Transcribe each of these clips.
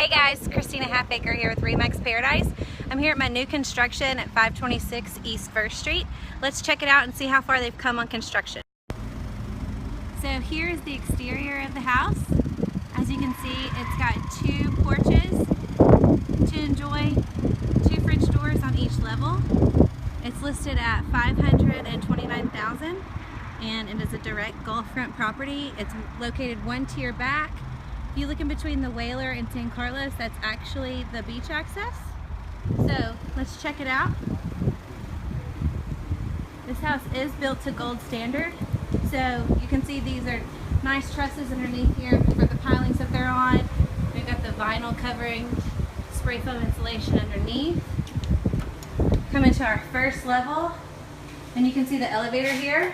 Hey guys, Christina Halfacre here with Remax Paradise. I'm here at my new construction at 526 East 1st Street. Let's check it out and see how far they've come on construction. So here is the exterior of the house. As you can see, it's got 2 porches to enjoy, 2 French doors on each level. It's listed at $529,000 and it is a direct Gulf front property. It's located 1 tier back. If you look in between the Whaler and San Carlos, that's actually the beach access. So let's check it out. This house is built to gold standard. So you can see these are nice trusses underneath here for the pilings that they're on. We've got the vinyl covering, spray foam insulation underneath. Come into our first level and you can see the elevator here.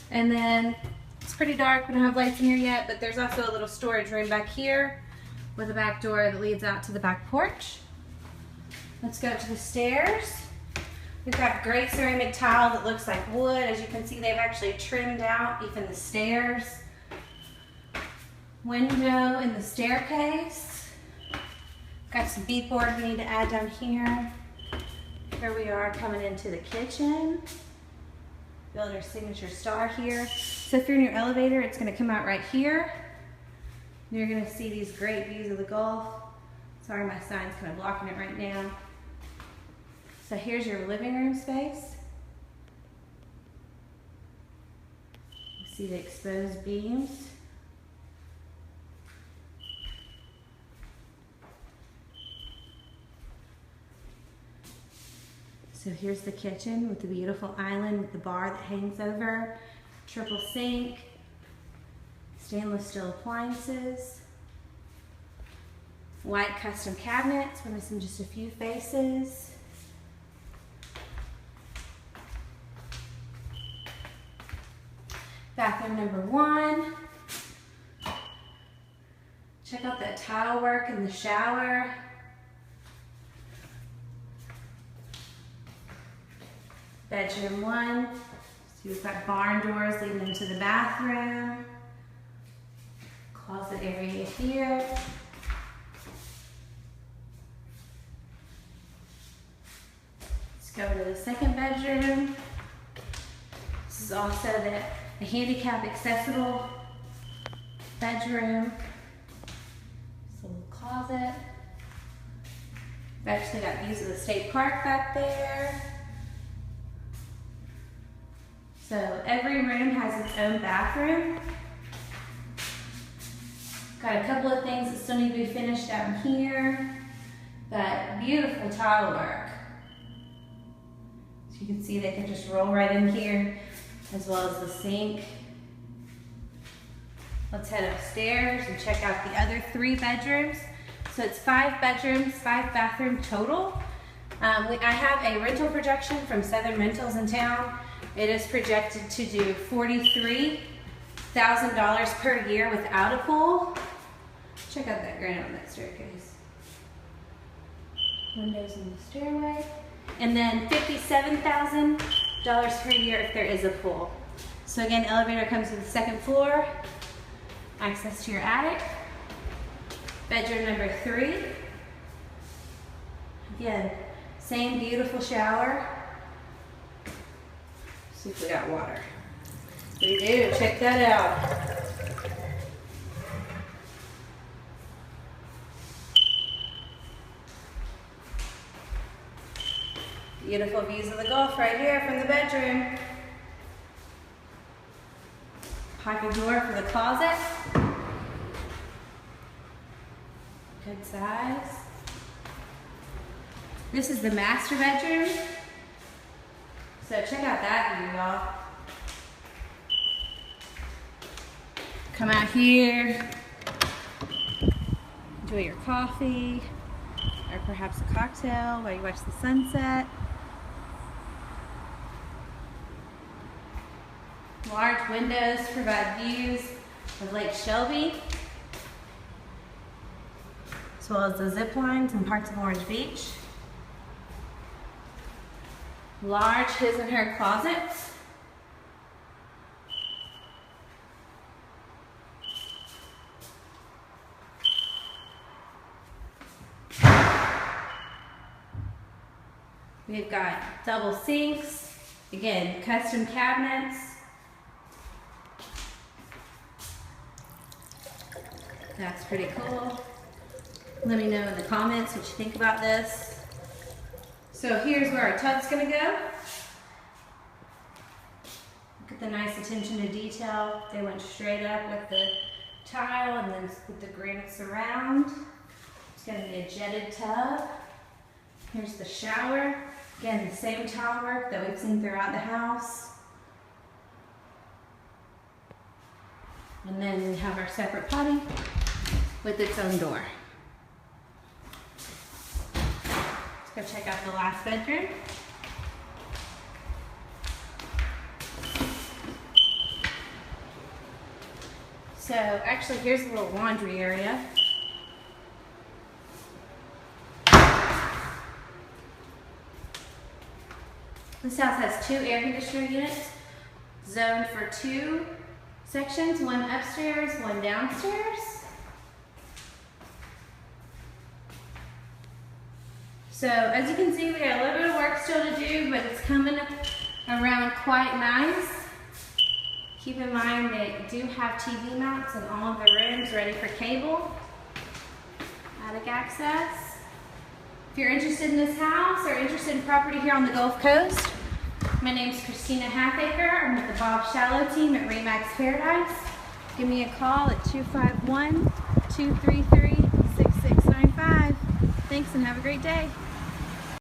And then it's pretty dark, we don't have lights in here yet, but there's also a little storage room back here with a back door that leads out to the back porch. Let's go to the stairs. We've got great ceramic tile that looks like wood. As you can see, they've actually trimmed out even the stairs. Window in the staircase. Got some beadboard we need to add down here. Here we are coming into the kitchen. Builder's signature star here. So if you're in your elevator, it's going to come out right here. You're going to see these great views of the Gulf. Sorry, my sign's kind of blocking it right now. So here's your living room space. You see the exposed beams. So here's the kitchen with the beautiful island with the bar that hangs over, triple sink, stainless steel appliances, white custom cabinets. We're missing just a few faces. Bathroom number 1. Check out that tile work in the shower. Bedroom 1. So you've got barn doors leading into the bathroom. Closet area here. Let's go to the second bedroom. This is also a handicap accessible bedroom. It's a little closet. We've actually got views of the state park back there. So every room has its own bathroom. Got a couple of things that still need to be finished down here, but beautiful tile work. So you can see they can just roll right in here, as well as the sink. Let's head upstairs and check out the other 3 bedrooms. So it's 5 bedrooms, 5 bathrooms total. I have a rental projection from Southern Rentals in town. It is projected to do $43,000 per year without a pool. Check out that granite on that staircase. Windows in the stairway. And then $57,000 per year if there is a pool. So again, elevator comes to the 2nd floor. Access to your attic. Bedroom number 3. Again, same beautiful shower. See if we got water. We do, check that out. Beautiful views of the Gulf right here from the bedroom. Pocket door for the closet. Good size. This is the master bedroom. So check out that view, y'all. Come out here, enjoy your coffee, or perhaps a cocktail while you watch the sunset. Large windows provide views of Lake Shelby, as well as the zip lines and parts of Orange Beach. Large his and her closets. We've got double sinks, again, custom cabinets. That's pretty cool. Let me know in the comments what you think about this. So here's where our tub's gonna go. Look at the nice attention to detail. They went straight up with the tile and then with the granite surround. It's gonna be a jetted tub. Here's the shower. Again, the same tile work that we've seen throughout the house. And then we have our separate potty with its own door. Let's go check out the last bedroom. So actually, here's a little laundry area. This house has 2 air conditioner units, zoned for 2 sections, one upstairs, one downstairs. So as you can see, we got a little bit of work still to do, but it's coming around quite nice. Keep in mind they do have TV mounts in all of the rooms ready for cable, attic access. If you're interested in this house or interested in property here on the Gulf Coast, my name is Christina Halfacre. I'm with the Bob Shallow team at RE/MAX Paradise. Give me a call at 251-233-6695. Thanks and have a great day.